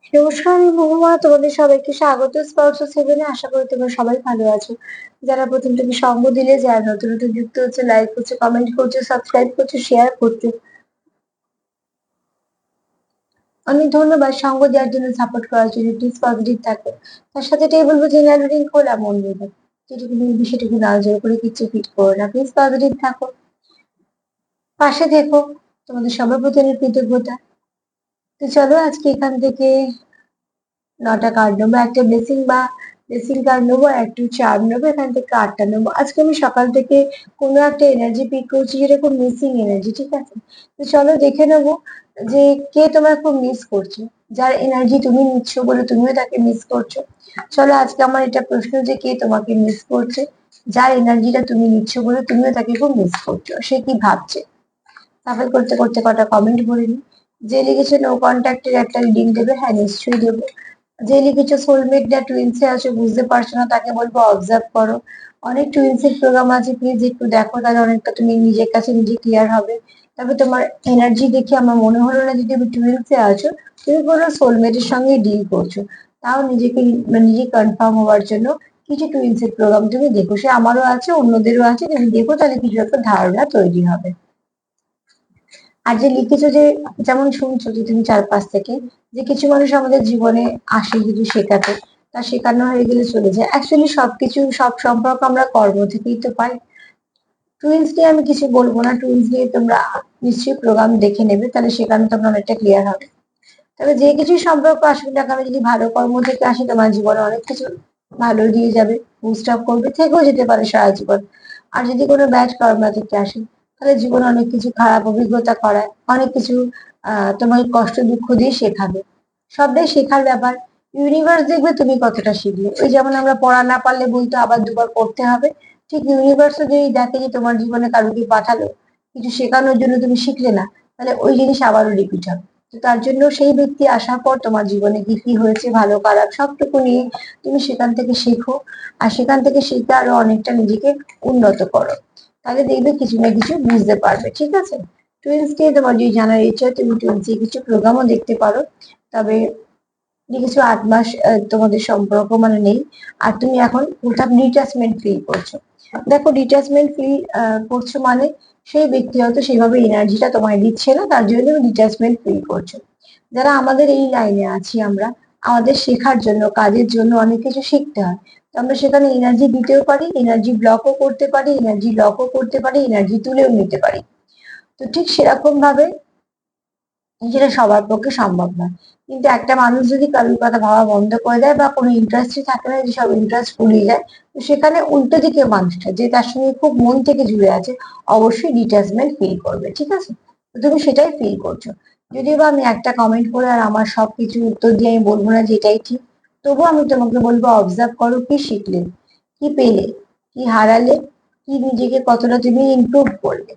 নমস্কার, আমি মহুয়া। তোমাদের সবাইকে স্বাগত স্পর্শ সেভেনে। আশা করি তোমরা সবাই ভালো আছো। যারা প্রথম থেকে সঙ্গ দিলে, যারা নতুন নতুন যুক্ত হচ্ছে, লাইক করছে, কমেন্ট করছে, সাবস্ক্রাইব করছে, শেয়ার করছে, অনেক ধন্যবাদ। সঙ্গ দেওয়ার জন্য, সাপোর্ট করার জন্য। প্লিজ পজিটিভ থাকো। তার সাথে এটাই বলবো, জেনারেল রিডিং খোলা মন দেবে। যেটুকু বলবি সেটুকু না, জোর করে কিচ্ছু ফিট করো না। প্লিজ পজিটিভ থাকো, পাশে থেকো। তোমাদের সবার প্রতি অনেক কৃতজ্ঞতা। তো চলো আজকে এখান থেকে 9টা কার্ড নেবো, একটা ব্লেসিং বা ব্লেসিং কার্ড নেবো, আর একটু চার্ম নেবো। এখান থেকে কার্ডটা নেবো। আজকে আমি সকাল থেকে কোনো একটা এনার্জি পিক করছি, যেটা খুব মিসিং এনার্জি, ঠিক আছে? তো চলো দেখে নেবো যে কে তোমার খুব মিস করছে, যার এনার্জি তুমি নিচ্ছ বলে তুমিও তাকে মিস করছো। চলো আজকে আমার এটা প্রশ্ন, যে কে তোমাকে মিস করছে, যার এনার্জিটা তুমি নিচ্ছ বলে তুমিও তাকে খুব মিস করছো, সে কি ভাবছে। সাফল করতে করতে কটা কমেন্ট পড়ে নি। যে লিখেছে নো কন্ট্যাক্টের একটা রিডিং দেবে, হ্যাঁ নিশ্চয়ই দেবো। যে লিখেছে সোলমেট না টুইন্সে আছে, বুঝতে পারছো না, তাকে বলবো অবজার্ভ করো। অনেক টুইন্সের প্রোগ্রাম আছে, প্লিজ একটু দেখো, তাহলে অনেকটা তুমি নিজের কাছে নিজে ক্লিয়ার হবে। তবে তোমার এনার্জি দেখে আমার মনে হলো না যে তুমি টুইন্সে আছো, তুমি কোনো সোলমেটের সঙ্গে ডিল করছো। তাও নিজেকে নিজে কনফার্ম হওয়ার জন্য কিছু টুইন্সের প্রোগ্রাম তুমি দেখো, সে আমারও আছে, অন্যদেরও আছে, তুমি দেখো, তাহলে কিছু একটা ধারণা তৈরি হবে। আর যে লিখেছো যে, যেমন শুনছো যে তুমি চারপাশ থেকে, যে কিছু মানুষ আমাদের জীবনে আসে কিছু শেখাতে, তা শেখানো হয়ে গেলে চলে যায়। অ্যাকচুয়ালি সবকিছু, সব সম্পর্ক আমরা কর্ম থেকেই তো পাই। টুইন্স নিয়ে আমি কিছু বলবো না, টুইন্স নিয়ে তোমরা নিশ্চয়ই প্রোগ্রাম দেখে নেবে, তাহলে সেখানে তোমরা অনেকটা ক্লিয়ার হবে। তবে যে কিছু সম্পর্ক আসবে না কেন, যদি ভালো কর্ম থেকে আসে, তোমার জীবনে অনেক কিছু ভালো দিয়ে যাবে, বুস্ট আপ করবে, থেকেও যেতে পারে সারা জীবন। আর যদি কোনো ব্যাড কর্ম থেকে আসে, তাহলে জীবনে অনেক কিছু খারাপ অভিজ্ঞতা করায়, অনেক কিছু তোমাকে কষ্ট দুঃখ দিয়ে শেখাবে। সবটাই শেখার ব্যাপার। ইউনিভার্স দেখবে তুমি কতটা শিখলে। ওই যেমন আমরা পড়া না পারলে বই তো আবার দুবার পড়তে হবে, ঠিক ইউনিভার্সও যদি দেখে যে তোমার জীবনে কারুকে পাঠালো কিছু শেখানোর জন্য, তুমি শিখলে না, তাহলে ওই জিনিস আবারও রিপিট হবে। তো তার জন্য সেই ব্যক্তি আসার পর তোমার জীবনে কি কি হয়েছে, ভালো খারাপ সবটুকু নিয়ে তুমি সেখান থেকে শেখো। আর সেখান থেকে শিখে আরো অনেকটা নিজেকে উন্নত করো। তাহলে দেখবে কিছু না কিছু বুঝতে পারবে, ঠিক আছে? টুইন্স নিয়ে তোমার যদি জানার ইচ্ছা হয়, তুমি টুইন্স কিছু প্রোগ্রামও দেখতে পারো। তবে কিছু 8 মাস তোমাদের সম্পর্ক মানে নেই। আর তুমি এখন কোথাও ডিটাচমেন্ট ফিল করছো। দেখো, ডিটাচমেন্ট ফিল করছো মানে সেই ব্যক্তি হয়তো সেভাবে এনার্জিটা তোমায় দিচ্ছে না, তার জন্য তুমি ডিটাচমেন্ট ফিল করছো। যারা আমাদের এই লাইনে আছি, আমরা আমাদের শেখার জন্য, কাজের জন্য অনেক কিছু শিখতে হয়। তো আমরা সেখানে এনার্জি দিতেও পারি, এনার্জি ব্লকও করতে পারি, এনার্জি লকও করতে পারি, এনার্জি তুলেও নিতে পারি। তো ঠিক সেরকম ভাবে যেটা সবার পক্ষে সম্ভব নয়। কিন্তু একটা মানুষ যদি কারোর কথা ভাবা বন্ধ করে দেয়, বা কোনো ইন্টারেস্টই থাকে না, যে সব ইন্টারেস্ট ফুরিয়ে যায়, তো সেখানে উল্টো দিকে মানুষটা যে তার সঙ্গে খুব মন থেকে জুড়ে আছে, অবশ্যই ডিটাচমেন্ট ফিল করবে, ঠিক আছে? তো তুমি সেটাই ফিল করছো। যদিও বা আমি একটা কমেন্ট করে আর আমার সবকিছু উত্তর দিয়ে আমি বলবো না যে এটাই ঠিক, তবুও আমি তোমাকে বলবো অবজার্ভ করো, কি শিখলে, কি পেলে, কি হারালে, কি নিজেকে কতটা তুমি ইমপ্রুভ করলে,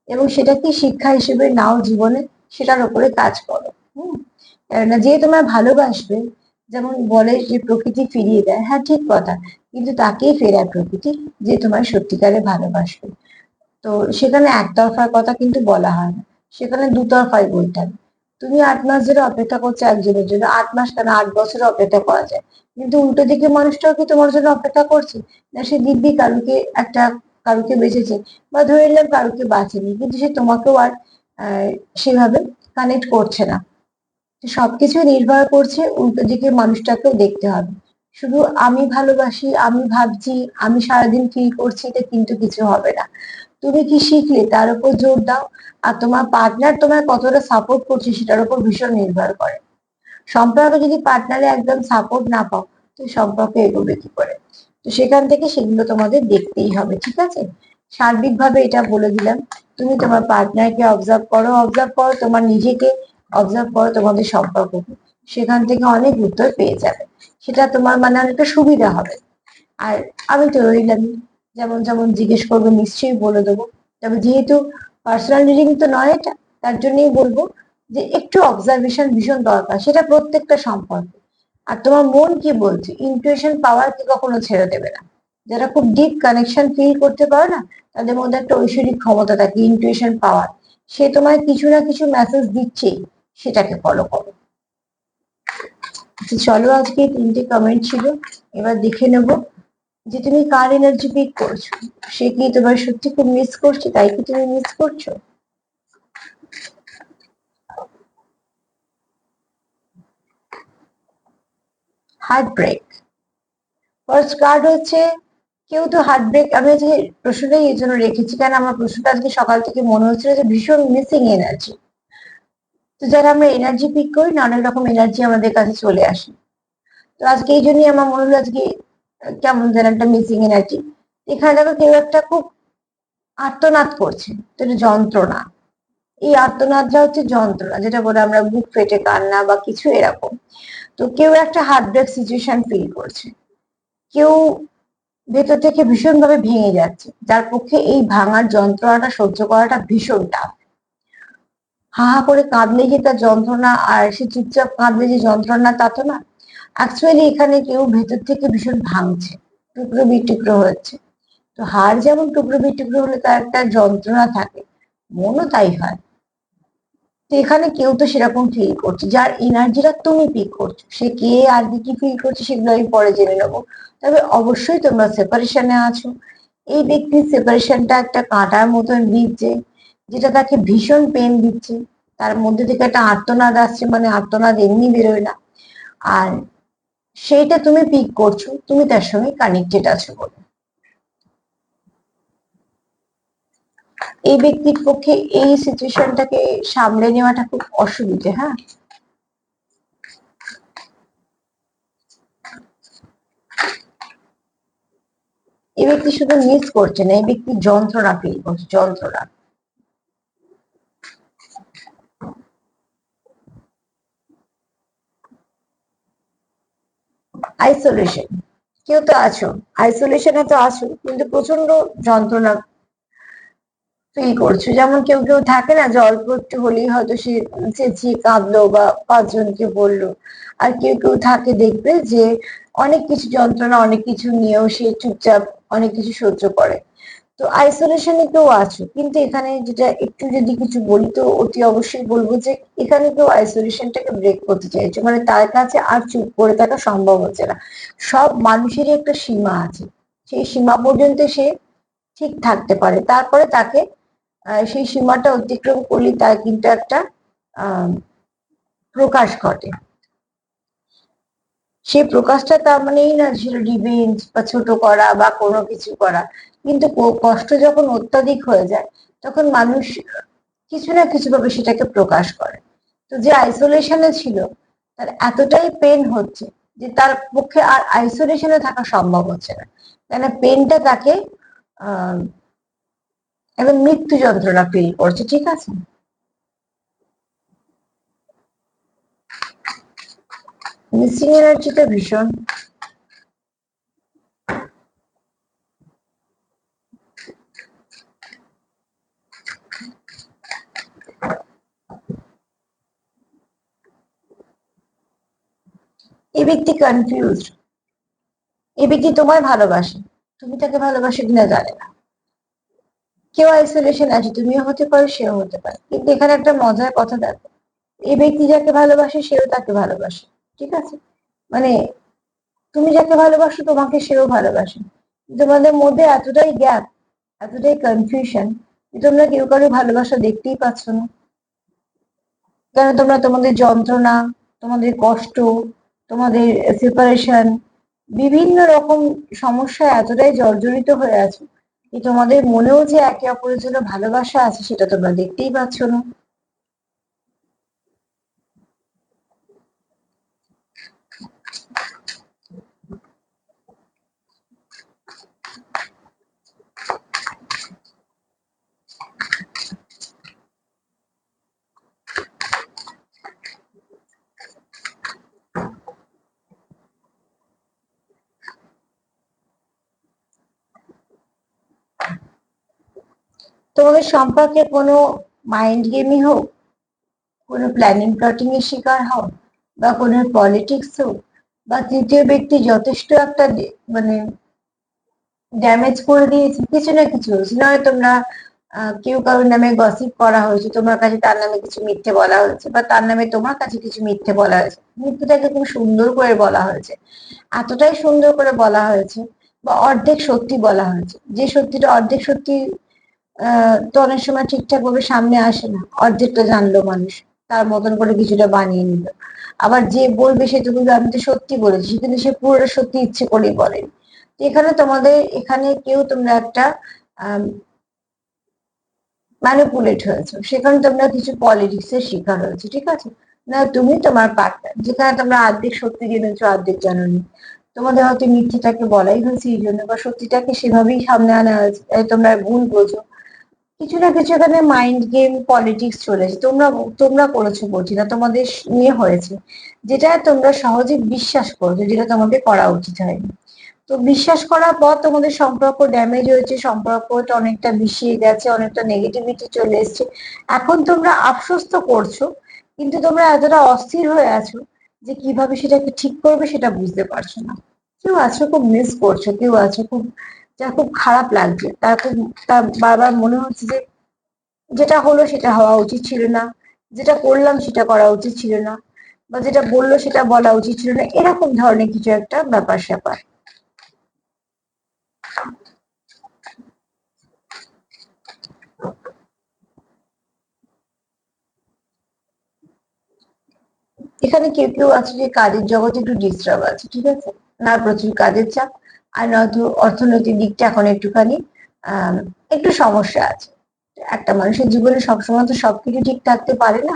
এবং সেটা কি শিক্ষা হিসেবে নাও জীবনে, সেটার উপরে কাজ করো। হুম। কেননা যে তোমার ভালোবাসবে, যেমন বলে যে প্রকৃতি ফিরিয়ে দেয়, হ্যাঁ ঠিক কথা, কিন্তু তাকেই ফেরায় প্রকৃতি, যে তোমার সত্যিকারে ভালোবাসবে। তো সেখানে একতরফার কথা কিন্তু বলা হয় না, সেখানে দুতরফাই বলতে হবে। তুমি 8 মাস ধরে অপেক্ষা করছো একজনের জন্য, 8 মাস কেন, 8 বছর অপেক্ষা করা যায়। কিন্তু উল্টো দিকে মানুষটাও কি তোমার জন্য অপেক্ষা করছে? না, সে দিব্যি কারুকে একটা, কারুকে বেঁচেছে, বা ধরে নিলাম কারুকে বাঁচেনি, কিন্তু সে তোমাকেও আর আহ, সেভাবে কানেক্ট করছে না। তো সবকিছু নির্ভর করছে উল্টো দিকে মানুষটাকেও দেখতে হবে। শুধু আমি ভালোবাসি, আমি ভাবছি, আমি সারাদিন ফিল করছি, এটা কিন্তু কিছু হবে না। তুমি কি শিখলে তার উপর জোর দাও। আর তোমার পার্টনার তোমার কতটা সাপোর্ট করছে সেটার উপর ভীষণ নির্ভর করে। সম্পর্কে যদি পার্টনারে একদম সাপোর্ট না পাও, তো সম্পর্কে এগোবে কি করে? তো সেখান থেকে সেগুলো তোমাদের দেখতেই হবে, ঠিক আছে? সার্বিকভাবে এটা বলে দিলাম। তুমি তোমার পার্টনারকে অবজার্ভ করো, অবজার্ভ করো তোমার নিজেকে, অবজার্ভ করো তোমাদের সম্পর্ককে। সেখান থেকে অনেক উত্তর পেয়ে যাবে। সেটা তোমার মানে অনেকটা সুবিধা হবে। আর আমি তো রইলামই, যেমন যেমন জিজ্ঞেস করবে নিশ্চয়ই বলে দেবো। তবে যেহেতু পার্সোনাল রিডিং তো নয় এটা, তার জন্যই বলবো যে একটু অবজারভেশন ভীষণ দরকার, সেটা প্রত্যেকটা সম্পর্কে। আর তোমার মন কি বলছে, ইনটুইশন পাওয়ার কি কখনো ছেড়ে দেবে না। যারা খুব ডিপ কানেকশন ফিল করতে পারে না, তাদের মধ্যে একটা ঐশ্বরিক ক্ষমতা থাকে, ইনটুইশন পাওয়ার। সে তোমায় কিছু না কিছু মেসেজ দিচ্ছেই, সেটাকে ফলো করো। তো চলো, আজকে 3টে কমেন্ট ছিল, এবার দেখে নেব যে তুমি কার এনার্জি পিক করছো। সে কি তোমার সত্যি খুব মিস করছে, তাই কি তুমি মিস করছো? Heart break. ফার্স্ট কার্ড হচ্ছে, কেউ তো হার্ট ব্রেক, আমি আজকে প্রশ্নটাই এই জন্য রেখেছি কারণ আমার প্রশ্নটা আজকে সকাল থেকে মনে হচ্ছিল যে ভীষণ মিসিং এনার্জি। তো যারা আমরা এনার্জি পিক করি না, অনেক রকম এনার্জি আমাদের কাছে চলে আসে। তো আজকে এই জন্যই আমার মনে হলো আজকে কেমন যেন একটা মিসিং এনার্জি। এখানে দেখো কেউ একটা খুব আর্তনাদ করছে, তো এটা যন্ত্রণা। এই আর্তনাদটা হচ্ছে যন্ত্রণা, যেটা বলে আমরা বুক ফেটে কান্না বা কিছু এরকম। তো কেউ একটা হার্ট ব্রেক সিচুয়েশন ফিল করছে, কেউ ভেতর থেকে ভীষণ ভাবে ভেঙে যাচ্ছে, যার পক্ষে এই ভাঙার যন্ত্রণাটা সহ্য করাটা ভীষণ টাফ। হা হা করে কাঁদলে যে তার যন্ত্রণা, আর সে চুপচাপ কাঁদলে যে যন্ত্রণা, তা তো না। অ্যাকচুয়ালি এখানে কেউ ভেতর থেকে ভীষণ ভাঙছে, টুকরো বিটুকরো হচ্ছে। তো হাড় যেমন টুকরো বিটুকরো হলে তার একটা যন্ত্রণা থাকে, মনও তাই হয়। তো এখানে কেউ তো সেরকম ফিল করছে, যার এনার্জিটা তুমি পিক করছো। সে কে আর কি ফিল করছে সেগুলো আমি পরে জেনে নেবো। তবে অবশ্যই তোমরা সেপারেশনে আছো। এই ব্যক্তির সেপারেশনটা একটা কাঁটার মতন বিঁধছে, যেটা তাকে ভীষণ পেন দিচ্ছে। তার মধ্যে থেকে একটা আর্তনাদ আসছে, মানে আর্তনাদ এমনি বেরোয় না। আর সেইটা তুমি পিক করছো, তুমি তার সঙ্গে কানেক্টেড আছো বলে। এই ব্যক্তির পক্ষে এই সিচুয়েশনটাকে সামলে নেওয়াটা খুব অসুবিধে। হ্যাঁ, এই ব্যক্তি শুধু মিস করছে না, এই ব্যক্তি যন্ত্রণা ফিল করছে, যন্ত্রণা। আইসোলেশন। কেউ তো আছো, আইসোলেশনে তো আছো, কিন্তু প্রচন্ড যন্ত্রণা ফিল করছো। যেমন কেউ কেউ থাকে না যে অল্প একটু হলেই হয়তো সে চেঁচিয়ে কাঁদলো বা 5 জনকে বললো। আর কেউ কেউ থাকে দেখবে যে অনেক কিছু যন্ত্রণা, অনেক কিছু নিয়েও সে চুপচাপ অনেক কিছু সহ্য করে। তো আইসোলেশনে কেউ আছো, কিন্তু এখানে যেটা একটু যদি কিছু বলি তো অতি অবশ্যই বলবো যে এখানে কেউ আইসোলেশনটাকে ব্রেক করতে চাইছে, মানে তার কাছে আর চুপ করে থাকা সম্ভব হচ্ছে না। সব মানুষেরই একটা সীমা আছে, সেই সীমা পর্যন্ত সে ঠিক থাকতে পারে, তারপরে তাকে সেই সীমাটা অতিক্রম করলে তার কিন্তু একটা আহ প্রকাশ ঘটে। সেই প্রকাশটা তার মানে এই না ছিল রিভেঞ্জ বা ছোট করা বা কোনো কিছু করা। কিন্তু কষ্ট যখন অত্যাধিক হয়ে যায়, তখন মানুষ কিছু না কিছু ভাবে সেটাকে প্রকাশ করে। তো যে আইসোলেশনে ছিল, তার এতটাই পেন হচ্ছে যে তার পক্ষে আর আইসোলেশনে থাকা সম্ভব হচ্ছে না, কেন পেনটা তাকে আহ একদম মৃত্যু যন্ত্রণা ফিল করছে। ঠিক আছে, মিসিং এনার্জিটা ভীষণ। এই ব্যক্তি কনফিউজ, এই ব্যক্তি তোমায় ভালোবাসে, তুমি তাকে ভালোবাসো কিনা জানে না। কেউ আইসোলেশন আছে, তুমিও হতে পারো, সেও হতে পারে, কিন্তু এখানে একটা মজার কথা দেখো, এই ব্যক্তি যাকে ভালোবাসে সেও তাকে ভালোবাসে। ঠিক আছে, মানে তুমি যাকে ভালোবাসো তোমাকে সেও ভালোবাসে। তোমাদের মধ্যে এতটাই গ্যাপ, এতটাই কনফিউশন যে তোমরা কেউ কারো ভালোবাসা দেখতেই পাচ্ছ না। কেন তোমরা তোমাদের যন্ত্রণা, তোমাদের কষ্ট, তোমাদের সেপারেশন, বিভিন্ন রকম সমস্যায় এতটাই জর্জরিত হয়ে আছো যে তোমাদের মনেও যে একে অপরের জন্য ভালোবাসা আছে সেটা তোমরা দেখতেই পাচ্ছ না। তোমাদের সম্পর্কে কোনো মাইন্ড গেমই হোক, কোনো প্ল্যানিং প্লটিং এর শিকার হও, বা কোনো পলিটিক্স হোক, বা তৃতীয় ব্যক্তি যথেষ্ট একটা মানে ড্যামেজ করে দিয়েছে, কিছু না কিছু হয়েছে, নয় তোমরা কেউ কারোর নামে গসিপ করা হয়েছে, তোমার কাছে তার নামে কিছু মিথ্যে বলা হয়েছে, বা তার নামে তোমার কাছে কিছু মিথ্যে বলা হয়েছে, মিথ্যেটাকে খুব সুন্দর করে বলা হয়েছে, এতটাই সুন্দর করে বলা হয়েছে, বা অর্ধেক সত্যি বলা হয়েছে, যে সত্যিটা অর্ধেক সত্যি তো অনেক সময় ঠিকঠাক ভাবে সামনে আসে না, অর্ধেকটা জানলো মানুষ, তার মতন করে কিছুটা বানিয়ে নিল। আবার যে বলবে সে তো কিন্তু আমি তো সত্যি বলেছি, কিন্তু সে পুরোটা সত্যি ইচ্ছে করেই বলেনি। তো এখানে তোমাদের এখানে কেউ তোমরা একটা ম্যানিপুলেট হয়েছে, সেখানে তোমরা কিছু পলিটিক্স এর শিকার হয়েছে, ঠিক আছে? না তুমি তোমার পার্টনার, যেখানে তোমরা অর্ধেক সত্যি জেনেছো অর্ধেক জানোনি, তোমাদের হয়তো মিথ্যেটাকে বলাই হয়েছে এই জন্য, বা সত্যিটাকে সেভাবেই সামনে আনা হয়েছে, তাই তোমরা ভুল বোঝো। কিছু না কিছু এখানে মাইন্ড গেম পলিটিক্স চলেছে, তোমরা তোমরা করেছো বলছি না, তোমাদের নিয়ে হয়েছে, যেটা তোমরা সহজে বিশ্বাস করছো, যেটা তোমাদের করা উচিত হয়নি। তো বিশ্বাস করার পর তোমাদের সম্পর্ক ড্যামেজ হয়েছে, সম্পর্কটা অনেকটা বিষিয়ে গেছে, অনেকটা নেগেটিভিটি চলে এসেছে। এখন তোমরা আফসোস তো করছো, কিন্তু তোমরা এতটা অস্থির হয়ে আছো যে কিভাবে সেটাকে ঠিক করবে সেটা বুঝতে পারছো না। কেউ আছো খুব মিস করছো, কেউ আছো খুব, যা খুব খারাপ লাগছে, তার খুব, তার বারবার মনে হচ্ছে যে যেটা হলো সেটা হওয়া উচিত ছিল না, যেটা করলাম সেটা করা উচিত ছিল না, বা যেটা বললো সেটা বলা উচিত ছিল না, এরকম ধরনের কিছু একটা ব্যাপার স্যাপার। এখানে কেউ কেউ আছে যে কাজের জগতে একটু ডিস্টার্ব আছে, ঠিক আছে, না প্রচুর কাজের চাপ, আর নয়তো অর্থনৈতিক দিকটা এখন একটুখানি আহ একটু সমস্যা আছে। একটা মানুষের জীবনে সবসময় তো সবকিছু ঠিক থাকতে পারে না,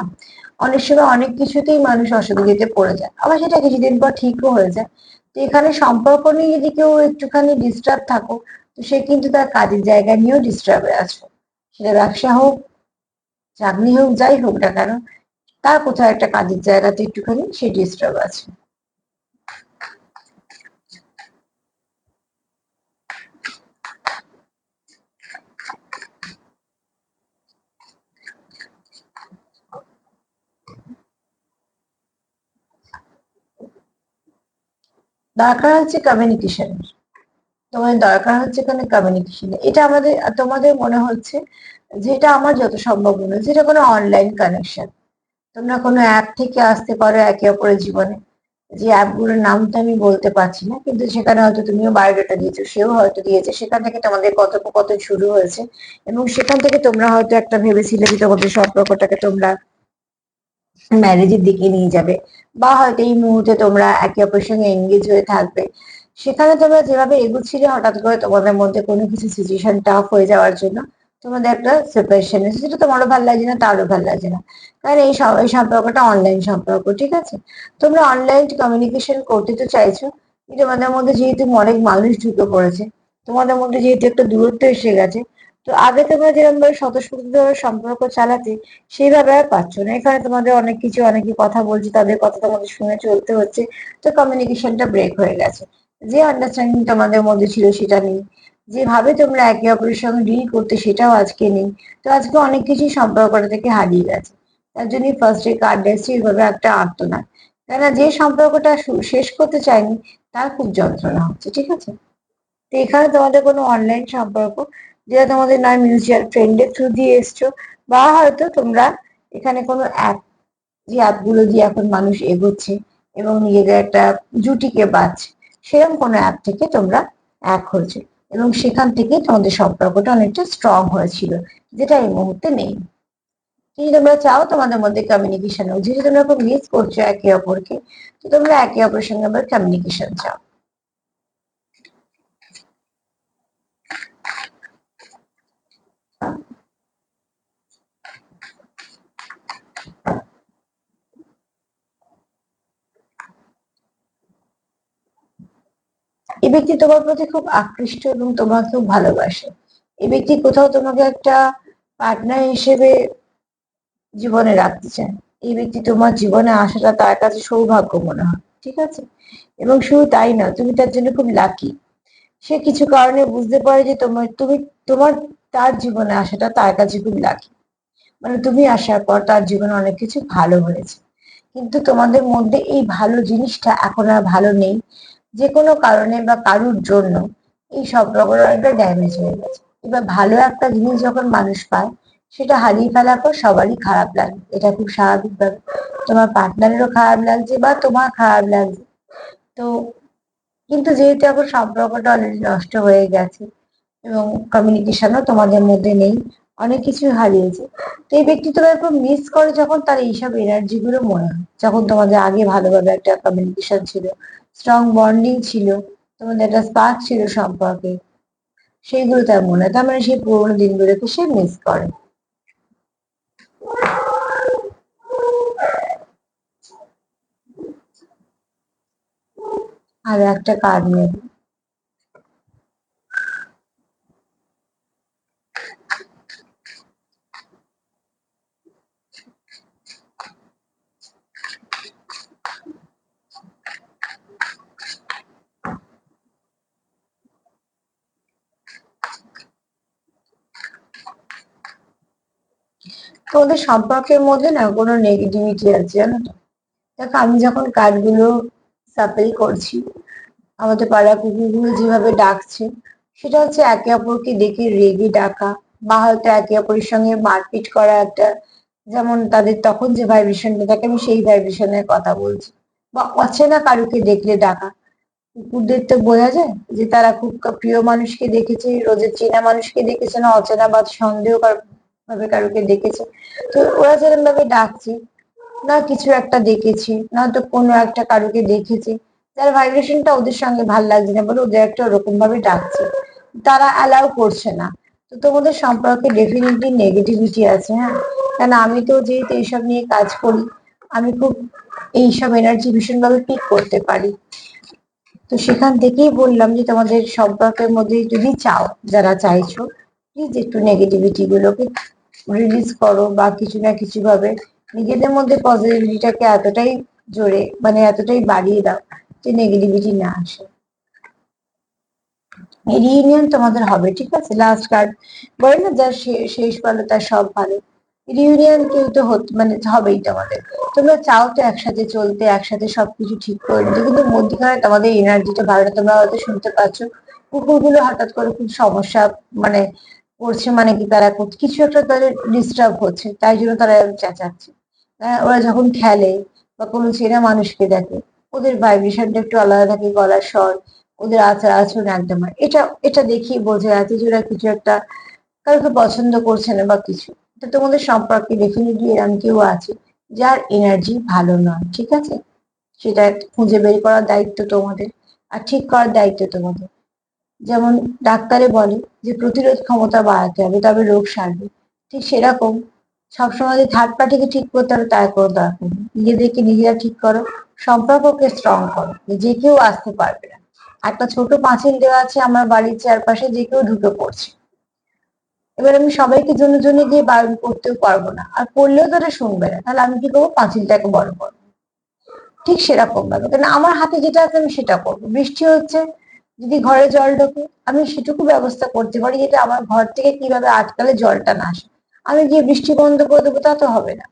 অনেক সময় অনেক কিছুতেই মানুষ অসুবিধাতে পড়ে যায়, আবার সেটা কিছুদিন পর ঠিকও হয়ে যায়। তো এখানে সম্পর্ক নিয়ে যদি কেউ একটুখানি ডিস্টার্ব থাকো, তো সে কিন্তু তার কাজের জায়গা নিয়েও ডিস্টার্বে আছে, সেটা ব্যবসা হোক, চাকরি হোক, যাই হোক না কেন, তার কোথাও একটা কাজের জায়গাতে একটুখানি সে ডিস্টার্ব আছে। দরকার হচ্ছে কমিউনিকেশন, তোমাদের দরকার হচ্ছে এখানে কমিউনিকেশন, এটা আমাদের, তোমাদের মনে হচ্ছে যে এটা আমার যত সম্ভব মনে হচ্ছে এটা কোনো অনলাইন কানেকশন, তোমরা কোনো অ্যাপ থেকে আসতে পারো একে অপরের জীবনে, যে অ্যাপগুলোর নাম তো আমি বলতে পারছি না, কিন্তু সেখানে হয়তো তুমিও বায়োডাটা দিয়েছো, সেও হয়তো দিয়েছে, সেখান থেকে তোমাদের কথোপকথন শুরু হয়েছে, এবং সেখান থেকে তোমরা হয়তো একটা ভেবেছিলে যে তোমাদের সম্পর্কটাকে তোমরা ম্যারেজের দিকে নিয়ে যাবে, বা হয়তো এই মুহূর্তে তোমরা একে অপরের সঙ্গে এঙ্গেজ হয়ে থাকবে। সেখানে তোমরা যেভাবে এগুচ্ছিলে, হঠাৎ করে তোমাদের মধ্যে কোনো কিছু সিচুয়েশন টাফ হয়ে যাওয়ার জন্য তোমাদের একটা সেপারেশন এসেছে, যেটা তোমারও ভালো লাগছে না, তারও ভালো লাগছে না, কারণ এই সম্পর্কটা অনলাইন সম্পর্ক, ঠিক আছে? তোমরা অনলাইন কমিউনিকেশন করতে তো চাইছো, কিন্তু তোমাদের মধ্যে যেহেতু অনেক মানুষ ঢুকে পড়েছে, তোমাদের মধ্যে যেহেতু একটা দূরত্ব এসে গেছে, তো আগে তোমরা যেরকম ভাবে স্বতঃস্ফূর্ত সম্পর্ক চালাতে, সেইভাবে আর পাচ্ছ না, এখানে তোমাদের অনেক কিছু, অনেকে কথা বলছে, তাদের কথা তোমাদের শুনে চলতে হচ্ছে, তো কমিউনিকেশনটা ব্রেক হয়ে গেছে, যে আন্ডারস্ট্যান্ডিং তোমাদের মধ্যে ছিল সেটা নেই, যেভাবে তোমরা একে অপরের সঙ্গে ডিল করতে সেটাও আজকে নেই। তো আজকে অনেক কিছুই সম্পর্কটা থেকে হারিয়ে গেছে। তার জন্য ফার্স্ট ডে কার্ড এসছে এইভাবে একটা আর্তনাদ, কেননা যে সম্পর্কটা শেষ করতে চায়নি তার খুব যন্ত্রণা হচ্ছে, ঠিক আছে? তো এখানে তোমাদের কোনো অনলাইন সম্পর্ক, যেটা তোমাদের নয় মিউচুয়াল ফ্রেন্ডের থ্রু দিয়ে এসছো, বা হয়তো তোমরা এখানে কোনো অ্যাপ, যে অ্যাপগুলো দিয়ে এখন মানুষ এগোচ্ছে এবং নিজেদের একটা জুটিকে বাঁচছে, সেরকম কোনো অ্যাপ থেকে তোমরা এক হয়েছে, এবং সেখান থেকে তোমাদের সম্পর্কটা অনেকটা স্ট্রং হয়েছিল, যেটা এই মুহূর্তে নেই। যদি তোমরা চাও তোমাদের মধ্যে কমিউনিকেশন হোক, যেহেতু তোমরা খুব মিস করছো একে অপরকে, তো তোমরা একে অপরের সঙ্গে আবার কমিউনিকেশন চাও। এই ব্যক্তি তোমার প্রতি খুব আকৃষ্ট এবং তোমাকে খুব ভালোবাসে, এই ব্যক্তি কোথাও তোমাকে একটা পার্টনার হিসেবে জীবনে রাখতে চায়, এই ব্যক্তি তোমার জীবনে আসাটা তার কাছে সৌভাগ্য মনে হয়, ঠিক আছে? এবং শুধু তাই না, তুমি তার জন্য খুব লাকি। সে কিছু কারণে বুঝতে পারে যে তোমার তার জীবনে আসাটা তার কাছে খুব লাকি, মানে তুমি আসার পর তার জীবনে অনেক কিছু ভালো হয়েছে, কিন্তু তোমাদের মধ্যে এই ভালো জিনিসটা এখন আর ভালো নেই, যে কোনো কারণে বা কারুর জন্য এই সম্পর্কটা একটা ড্যামেজ হয়ে গেছে। এবার ভালো একটা জিনিস যখন মানুষ পায়, সেটা হারিয়ে ফেলার পর সবারই খারাপ লাগে, এটা খুব স্বাভাবিক ব্যাপার। তোমার পার্টনারেরও খারাপ লাগছে বা তোমার খারাপ লাগছে। তো কিন্তু যেহেতু এখন সম্পর্কটা অলরেডি নষ্ট হয়ে গেছে এবং কমিউনিকেশনও তোমাদের মধ্যে নেই, অনেক কিছু হারিয়েছে, তো এই ব্যক্তি তোমার খুব মিস করে যখন তার এইসব এনার্জি গুলো মনে হয়, যখন তোমাদের আগে ভালোভাবে একটা কমিউনিকেশন ছিল, স্ট্রং বন্ডিং ছিল, তোমাদের একটা স্পার্ক ছিল সম্পর্কে, সেইগুলো তার মনে হয়, তার মানে সেই পুরোনো দিনগুলোকে সে মিস করে। আর একটা কার্ড নেব। তোমাদের সম্পর্কের মধ্যে না কোনো নেগেটিভিটি আছে জানো তো। দেখো আমি যখন কার্ডগুলো সাপ্লাই করছি, আমাদের পাড়া কুকুরগুলো যেভাবে ডাকছে, সেটা হচ্ছে একে অপরকে দেখে রেগে ডাকা, বা হয়তো একে অপরের সঙ্গে মারপিট করা একটা, যেমন তাদের তখন যে ভাইব্রেশনটা থাকে আমি সেই ভাইব্রেশনের কথা বলছি। বা অচেনা কারুকে দেখলে ডাকা, কুকুরদের তো বোঝা যায় যে তারা খুব প্রিয় মানুষকে দেখেছে, রোজের চেনা মানুষকে দেখেছে না অচেনা বা সন্দেহ ভাবে কারুকে দেখেছে। তো ওরা যেরকম ভাবে ডাকছে, না কিছু একটা দেখেছি, নয়তো কোনো একটা কারুকে দেখেছি, যার ভাইব্রেশনটা ওদের সঙ্গে ভাল লাগছে না বলে ওদের একটা ওরকম ভাবে ডাকছে, তারা অ্যালাউ করছে না। তো তোমাদের সম্পর্কে ডেফিনেটলি নেগেটিভিটি আছে, হ্যাঁ। কেন আমি তো যেহেতু এইসব নিয়ে কাজ করি, আমি খুব এইসব এনার্জি ভীষণভাবে পিক করতে পারি। তো সেখান থেকেই বললাম যে তোমাদের সম্পর্কের মধ্যে যদি চাও, যারা চাইছো, প্লিজ একটু নেগেটিভিটি গুলোকে রিলিজ করো, বা কিছু না কিছু ভাবে নিজেদের মধ্যে পজিটিভিটিটাকে এতটাই জোরে মানে এতটাই বাড়িয়ে দাও যে নেগেটিভিটি না আসে। রিইউনিয়ন তোমাদের হবে, ঠিক আছে। লাস্ট কার্ড বলে না, যার শেষ ভালো তার সব ভালো। রিইউনিয়ন কেউ তো মানে হবেই তোমাদের। তোমরা চাও তো একসাথে চলতে, একসাথে সবকিছু ঠিক করে নিতে, কিন্তু মধ্যখানে তোমাদের এনার্জিটা ভালো না। তোমরা হয়তো শুনতে পাচ্ছ কুকুরগুলো হঠাৎ করে খুব সমস্যা মানে করছে, মানে কি তারা কিছু একটা তাদের ডিস্টার্ব হচ্ছে, তাই জন্য তারা এরকম চেঁচাচ্ছে। ওরা যখন খেলে বা কোনো চেনা মানুষকে দেখে, ওদের ভাইব্রেশনটা একটু আলাদা থাকে, গলার স্বর, ওদের আচার আচরণ একদম হয়। এটা এটা দেখেই বোঝা যাচ্ছে যে ওরা কিছু একটা কাউকে পছন্দ করছে না বা কিছু। তো তোমাদের সম্পর্কে ডেফিনেটলি এরকম কেউ আছে যার এনার্জি ভালো নয়, ঠিক আছে। সেটা খুঁজে বের করার দায়িত্ব তোমাদের, আর ঠিক করার দায়িত্ব তোমাদের। যেমন ডাক্তারে বলে যে প্রতিরোধ ক্ষমতা বাড়াতে হবে, তবে রোগ সারবে। ঠিক সেরকম সবসময় যে থার্ড পার্টিকে ঠিক করতে হবে তার কোনো দরকার নেই। নিজেদেরকে নিজেরা ঠিক করো, সম্পর্ককে স্ট্রং করো, যে কেউ আসতে পারবে না। একটা ছোট পাঁচিল দেওয়া আছে আমার বাড়ির চারপাশে, যে কেউ ঢুকে পড়ছে। এবার আমি সবাইকে জন্য জন্য গিয়ে বারণ করতেও পারবো না, আর করলেও তারা শুনবে না, তাহলে আমি কি করবো, পাঁচিলটাকে বড় করবো। ঠিক সেরকম ভাবে, কারণ আমার হাতে যেটা আছে আমি সেটা করবো। বৃষ্টি হচ্ছে, যদি ঘরে জল ঢোকে, আমি সেটুকু ব্যবস্থা করতে পারি যেটা আমার ঘর থেকে কিভাবে আটকালে জলটা না আসে। আমি গিয়ে বৃষ্টি বন্ধ করে দেবো তা তো হবে না।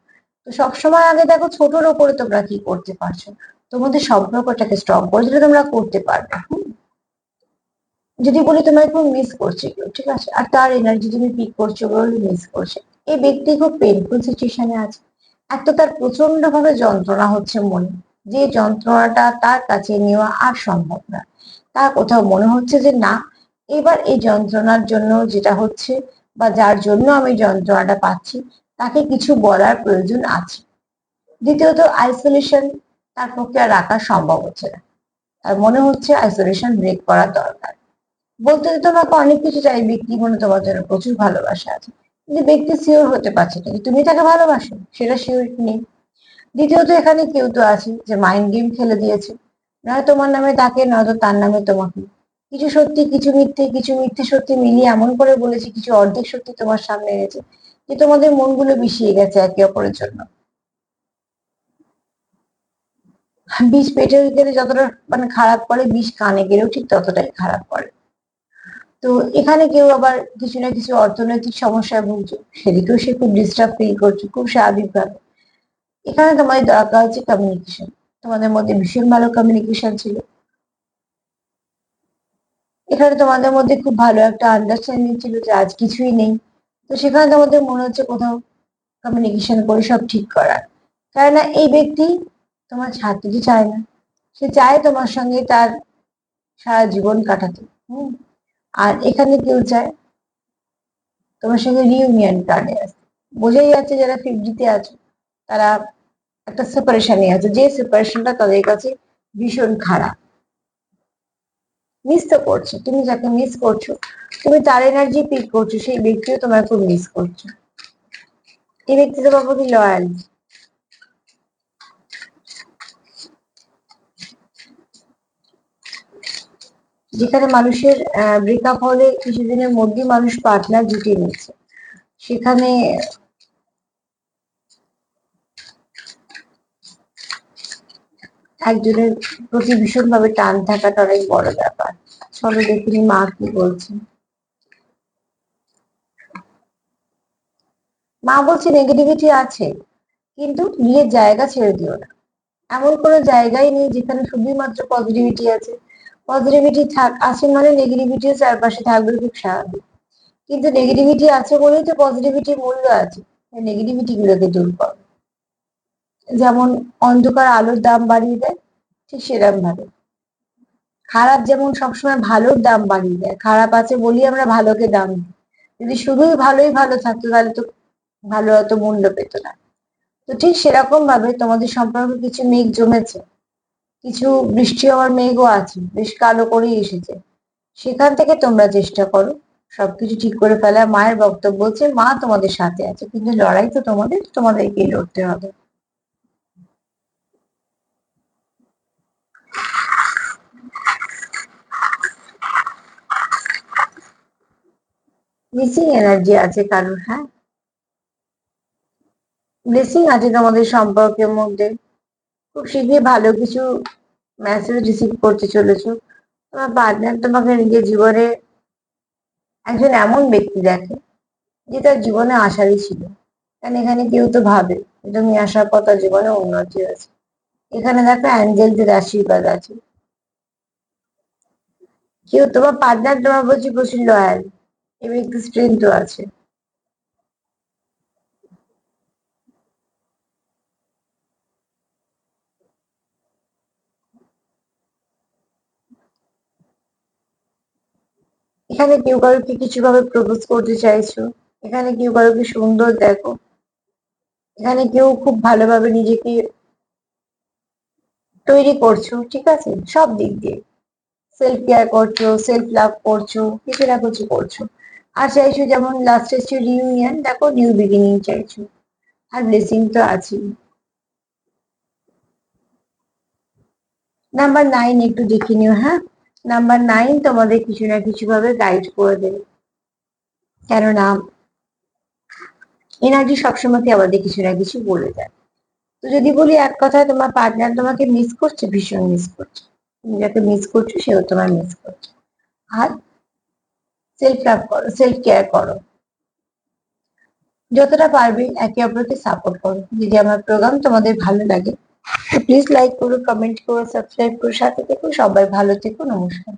তো সবসময় আগে দেখো ছোটর ওপরে তোমরা কি করতে পারছো, তোমাদের সম্পর্কটাকে স্ট্রং করে দিলে তোমরা করতে পারবে। যদি বলি তোমায় খুব মিস করছে কেউ, ঠিক আছে, আর তার এনার্জি তুমি পিক করছো বলে মিস করছে, এই ব্যক্তি খুব পেনফুল সিচুয়েশনে আছে। এক তো তার প্রচন্ড ভাবে যন্ত্রণা হচ্ছে মনে, যে যন্ত্রণাটা তার কাছে নেওয়া আর সম্ভব না। তার কোথাও মনে হচ্ছে যে না, এবার এই যন্ত্রণার জন্য যেটা হচ্ছে বা যার জন্য আমি যন্ত্রণাটা পাচ্ছি, তাকে কিছু বলার প্রয়োজন আছে। দ্বিতীয়ত আইসোলেশন তার পক্ষে আর রাখা সম্ভব হচ্ছে না, তার মনে হচ্ছে আইসোলেশন ব্রেক করা দরকার। বলতে তো তোমাকে অনেক কিছু চাই, ব্যক্তি মনে তোমার জন্য প্রচুর ভালোবাসা আছে, কিন্তু ব্যক্তি শিওর হতে পারছে না যে তুমি তাকে ভালোবাসো, সেটা শিওর নেই। দ্বিতীয়ত এখানে কেউ তো আছে যে মাইন্ড গেম খেলে দিয়েছে, নয় তোমার নামে তাকে, নয়তো তার নামে তোমাকে। কিছু সত্যি কিছু মিথ্যে, কিছু মিথ্যে সত্যি মিলিয়ে এমন করে বলেছে, কিছু অর্ধেক সত্যি তোমার সামনে এনেছে, যে তোমাদের মনগুলো বিষিয়ে গেছে একে অপরের জন্য। বিষ পেটে গেলে যতটা মানে খারাপ করে, বিষ কানে গেলেও ঠিক ততটাই খারাপ করে। তো এখানে কেউ আবার কিছু না কিছু অর্থনৈতিক সমস্যায় ভুগছে, সেদিকেও সে খুব ডিস্টার্ব ফিল করছে, খুব স্বাভাবিকভাবে। এখানে তোমাদের দরকার হচ্ছে কমিউনিকেশন, তোমাদের মধ্যে ভীষণ ভালো কমিউনিকেশন ছিল। এখানে তোমাদের মধ্যে খুব ভালো একটা আন্ডারস্ট্যান্ডিং ছিল যে আজ কিছুই নেই। তো সেখানে তোমাদের মনে হচ্ছে কোথাও কমিউনিকেশন করে সব ঠিক করা। কেননা এই ব্যক্তি তোমার ছাড়তে চায় না, সে চায় তোমার সঙ্গে তার সারা জীবন কাটাতে। হুম। আর এখানে কেউ চায় তোমার সঙ্গে রিউনিয়ন কার্ডে আসতে। বোঝাই যাচ্ছে যারা 50-তে আছো তারা একটা সেপারেশনে আছে, যে সেপারেশনটা তাদের কাছে ভীষণ খারাপ। মিস তো করছো, তুমি যাকে মিস করছো, তুমি তার এনার্জি পিক করছো, সেই ব্যক্তিও তোমার খুব মিস করছো। এই ব্যক্তি তোমার প্রতি লয়াল। যেখানে মানুষের ব্রেকআপ হলে কিছুদিনের মধ্যেই মানুষ পার্টনার জুটিয়ে নিচ্ছে, সেখানে একজনের প্রতি ভীষণ ভাবে টান থাকাটা অনেক বড় ব্যাপার। চলো দেখিনি মা কি বলছে। মা বলছে নেগেটিভিটি আছে, কিন্তু নিজের জায়গা ছেড়ে দিও না। এমন কোনো জায়গায় নেই যেখানে শুধুমাত্র পজিটিভিটি আছে। পজিটিভিটি আছে মানে নেগেটিভিটিও চারপাশে থাকবে, খুব স্বাভাবিক। কিন্তু নেগেটিভিটি আছে বলেই তো পজিটিভিটির মূল্য আছে। নেগেটিভিটি গুলোকে দূর করো। যেমন অন্ধকার আলোর দাম বাড়িয়ে দেয়, ঠিক সেরকম ভাবে খারাপ যেমন সবসময় ভালোর দাম বাড়িয়ে দেয়। খারাপ আছে বলি আমরা ভালোকে দাম দিই। যদি শুধুই ভালোই ভালো থাকতো তাহলে তো ভালো অত মূল্য পেত না। তো ঠিক সেরকম ভাবে তোমাদের সম্পর্কে কিছু মেঘ জমেছে, কিছু বৃষ্টি হওয়ার মেঘও আছে, বেশ কালো করেই এসেছে। সেখান থেকে তোমরা চেষ্টা করো সবকিছু ঠিক করে ফেলা। মায়ের বক্তব্য হচ্ছে মা তোমাদের সাথে আছে, কিন্তু লড়াই তো তোমাদেরকেই লড়তে হবে। মিসিং এনার্জি আছে কারণ, হ্যাঁ, ব্লেসিং আছে তোমাদের সম্পর্কের মধ্যে। খুব শীঘ্রই ভালো কিছু মেসেজ রিসিভ করতে চলেছো। তোমার পার্টনার তোমাকে নিজের জীবনে একজন এমন ব্যক্তি দেখে যে তার জীবনে আশারই ছিল। কারণ এখানে কেউ তো ভাবে যে তুমি আসার পর তার জীবনে উন্নতি আছে। এখানে দেখো অ্যাঞ্জেলদের আশীর্বাদ আছে। কেউ তোমার পার্টনার তোমার প্রতি প্রচুর লয়াল, এবং একটু স্ট্রেংথও আছে। এখানে কেউ কারোকে কিছু ভাবে প্রপোজ করতে চাইছো। এখানে কেউ কারোকে সুন্দর দেখো। এখানে কেউ খুব ভালোভাবে নিজেকে তৈরি করছো, ঠিক আছে, সব দিক দিয়ে সেলফ কেয়ার করছো, সেলফ লাভ করছো, কিছু না কিছু করছো। আর চাইছো যেমন লাস্ট এসছে রিউনিয়ন, দেখো নিউ বিগিনিং চাইছো। আর ব্লেসিং তো আছেই। নাম্বার 9 একটু দেখে নিও, হ্যাঁ। নাম্বার 9 তোমাদের কিছু না কিছু ভাবে গাইড করে দেবে। কেননা এনার্জি সবসময় আমাদের কিছু না কিছু বলে যায়। তো যদি বলি এক কথায়, তোমার পার্টনার তোমাকে মিস করছে, ভীষণ মিস করছে। তুমি যাকে মিস করছো সেও তোমার মিস করছে। আর সেলফ লাভ করো, সেলফ কেয়ার করো, যতটা পারবে একে অপরকে সাপোর্ট করো। যদি আমার প্রোগ্রাম তোমাদের ভালো লাগে তো প্লিজ লাইক করো, কমেন্ট করো, সাবস্ক্রাইব করো, সাথে থেকো। সবাই ভালো থেকো, নমস্কার।